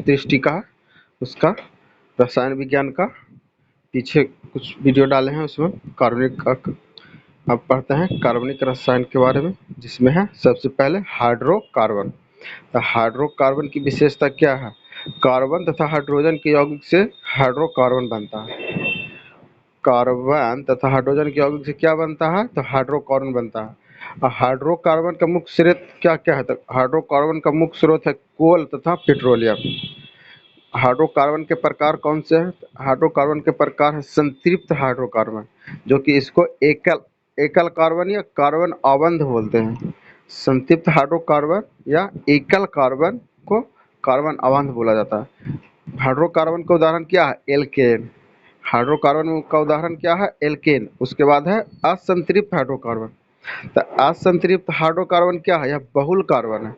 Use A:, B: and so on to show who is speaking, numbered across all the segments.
A: दृष्टि का है उसका, रसायन विज्ञान का पीछे कुछ वीडियो डाले हैं, उसमें कार्बनिक का अब पढ़ते हैं कार्बनिक रसायन के बारे में, जिसमें है सबसे पहले हाइड्रोकार्बन। तो हाइड्रोकार्बन की विशेषता क्या है? कार्बन तथा हाइड्रोजन के यौगिक से हाइड्रोकार्बन बनता है। कार्बन तथा हाइड्रोजन के यौगिक से क्या बनता है? तो हाइड्रोकार्बन बनता है। और हाइड्रोकार्बन का मुख्य स्रोत क्या क्या है? तो हाइड्रोकार्बन का मुख्य स्रोत है कोल तथा पेट्रोलियम। हाइड्रोकार्बन के प्रकार कौन से हैं? हाइड्रोकार्बन के प्रकार है संतृप्त हाइड्रोकार्बन, जो कि इसको एकल एकल कार्बन या कार्बन अवंध बोलते हैं। संतृप्त हाइड्रोकार्बन या एकल कार्बन को कार्बन अवंध बोला जाता है। हाइड्रोकार्बन का उदाहरण क्या है? एल्केन। हाइड्रोकार्बन का उदाहरण क्या है? एल्केन। उसके बाद है असंतृप्त हाइड्रोकार्बन। तो असंतृप्त हाइड्रोकार्बन क्या है? यह बहुल कार्बन है।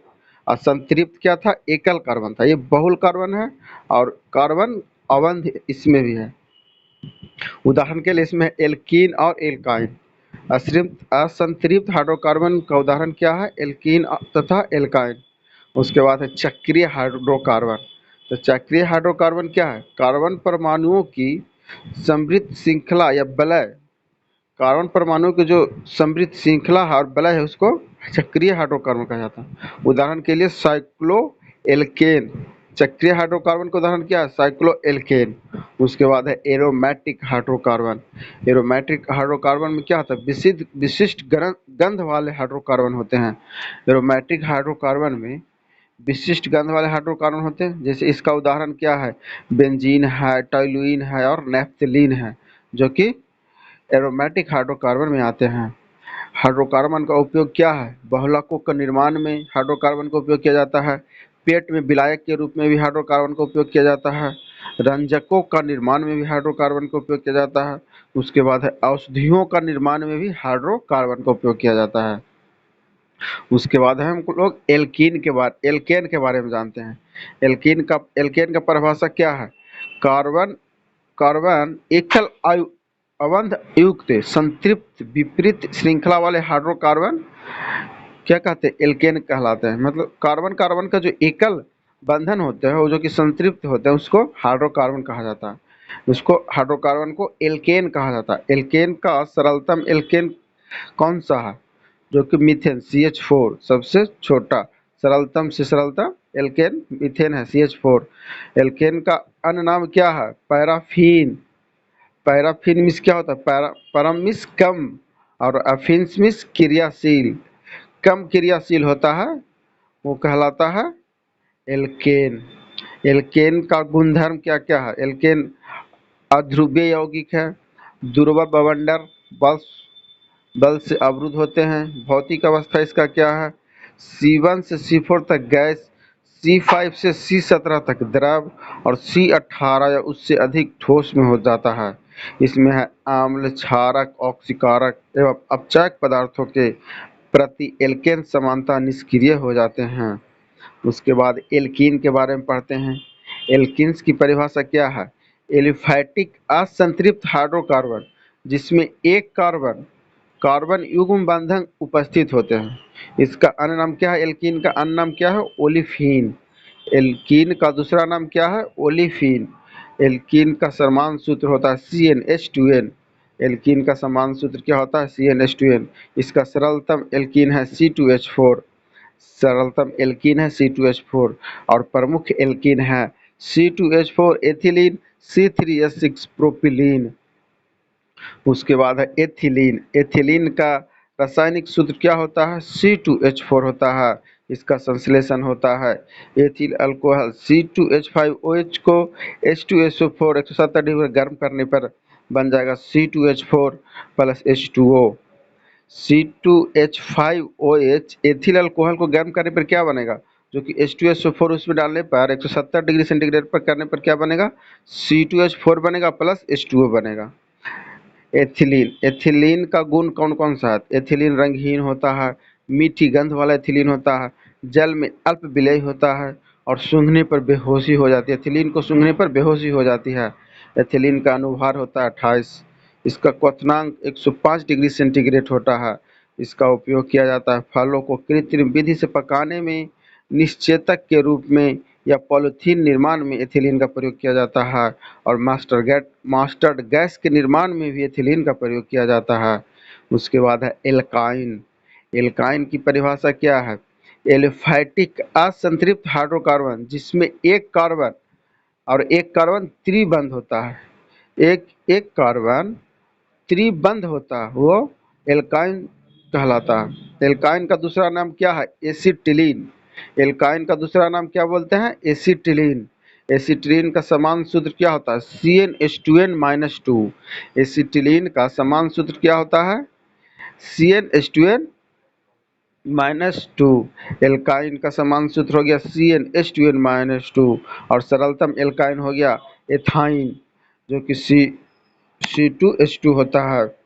A: असंतृप्त क्या था? एकल कार्बन था। ये बहुल कार्बन है और कार्बन अवंध इसमें भी है। उदाहरण के लिए इसमें एल्कीन और एल्काइन। असंतृप्त हाइड्रोकार्बन का उदाहरण क्या है? एल्कीन तथा एल्काइन। उसके बाद है चक्रीय हाइड्रोकार्बन। तो चक्रीय हाइड्रोकार्बन क्या है? कार्बन परमाणुओं की समृद्ध श्रृंखला या वलय, कार्बन परमाणु की जो समृद्ध श्रृंखला और वलय है उसको चक्रीय हाइड्रोकार्बन कहा जाता है। उदाहरण के लिए साइक्लोएल्केन। चक्रीय हाइड्रोकार्बन का उदाहरण क्या है? साइक्लोएल्केन। उसके बाद है एरोमेटिक हाइड्रोकार्बन। एरोमेटिक हाइड्रोकार्बन में क्या होता है? विशिष्ट गंध वाले हाइड्रोकार्बन होते हैं। एरोमेटिक हाइड्रोकार्बन में विशिष्ट गंध वाले हाइड्रोकार्बन होते हैं। जैसे इसका उदाहरण क्या है? बेंजीन है, टोल्यूइन है और नैफ्थलीन है, जो कि एरोमेटिक हाइड्रोकार्बन में आते हैं। हाइड्रोकार्बन का उपयोग क्या है? बहुलकों का निर्माण में हाइड्रोकार्बन का उपयोग किया जाता है। पेट में विलायक के रूप में भी हाइड्रोकार्बन का उपयोग किया जाता है। रंजकों का निर्माण में भी हाइड्रोकार्बन का उपयोग किया जाता है। उसके बाद है औषधियों का निर्माण में भी हाइड्रोकार्बन का उपयोग किया जाता है। उसके बाद है हम लोग एल्केन के बारे में जानते हैं। एल्केन का परिभाषा क्या है? कार्बन कार्बन एकल अवंध युक्त संतृप्त विपरीत श्रृंखला वाले हाइड्रोकार्बन क्या कहते हैं? एल्केन कहलाते हैं। मतलब कार्बन कार्बन का जो एकल बंधन होता है वो जो कि संतृप्त होता है उसको हाइड्रोकार्बन कहा जाता है। उसको हाइड्रोकार्बन को एल्केन कहा जाता है। एल्केन का सरलतम एल्केन कौन सा है? जो कि मीथेन CH4 सबसे छोटा सरलतम से सरलतम एल्केन मीथेन है CH4। एल्केन का अन्य नाम क्या है? पैराफीन। पैराफीन मीन्स क्या होता है? परम मीन्स कम और अफीन्स मीन्स क्रियाशील। कम क्रियाशील होता है वो कहलाता है एल्केन। एल्केन का गुणधर्म क्या क्या है? एल्केन अध्रुवीय यौगिक है, दुर्बल बवंडर बल से अवरुद्ध होते हैं। भौतिक अवस्था इसका क्या है? C1 से C4 तक गैस, C5 से C17 तक द्रव और C18 या उससे अधिक ठोस में हो जाता है। इसमें है आम्ल, क्षारक, ऑक्सीकारक एवं अपचायक पदार्थों के प्रति एल्केन समानता निष्क्रिय हो जाते हैं। उसके बाद एल्कीन के बारे में पढ़ते हैं। एल्कीन्स की परिभाषा क्या है? एलिफैटिक असंतृप्त हाइड्रोकार्बन जिसमें एक कार्बन युग्म बंधन उपस्थित होते हैं। इसका अन्य नाम क्या है? एल्कीन का अन्य नाम क्या है? ओलिफीन। एल्कीन का दूसरा नाम क्या है? ओलिफीन। एल्कीन का समान सूत्र होता है CnH2n। एल्कीन का समान सूत्र क्या होता है? CnH2n। इसका सरलतम एल्कीन है C2H4। सरलतम एल्कीन है C2H4 और प्रमुख एल्कीन है C2H4 एथिलीन, C3H6 प्रोपिलीन। उसके बाद है एथिलीन। एथिलीन का रासायनिक सूत्र क्या होता है? C2H4 होता है। इसका संश्लेषण होता है एथिल अल्कोहल C2H5OH को H2SO4 170 डिग्री गर्म करने पर बन जाएगा C2H4 plus H2O। C2H5OH ethyl alcohol को गर्म करने पर क्या बनेगा? जो कि H2SO4 उसमें डालने पर 170 डिग्री सेंटीग्रेड पर करने पर क्या बनेगा? C2H4 बनेगा प्लस H2O बनेगा। एथिलीन का गुण कौन कौन सा है? एथिलीन रंगहीन होता है, मीठी गंध वाला एथिलीन होता है, जल में अल्प विलेय होता है और सूंघने पर बेहोशी हो जाती है। एथिलीन को सूंघने पर बेहोशी हो जाती है। एथिलीन का अनुभार होता है 28। इसका क्वथनांक 105 डिग्री सेंटीग्रेड होता है। इसका उपयोग किया जाता है फलों को कृत्रिम विधि से पकाने में निश्चेतक के रूप में या पॉलीथीन निर्माण में एथिलीन का प्रयोग किया जाता है, और मस्टर्ड गैस के निर्माण में भी एथिलीन का प्रयोग किया जाता है। उसके बाद है एल्काइन। एल्काइन की परिभाषा क्या है? एलिफैटिक असंतृप्त हाइड्रोकार्बन जिसमें एक कार्बन और एक कार्बन त्रिबंध होता है, एक एक कार्बन त्रिबंध होता है, वो एल्काइन कहलाता है। एल्काइन का दूसरा नाम क्या है? एसिटिलीन। एल्काइन का दूसरा नाम क्या बोलते हैं? एसिटिलीन। एसिटिलीन का समान सूत्र क्या होता है? CnH2n-2। एसिटिलीन का समान सूत्र क्या होता है? CnH2n-2। एल्काइन का समान सूत्र हो गया CnH2n-2, और सरलतम एल्काइन हो गया एथाइन, जो कि C2H2 होता है।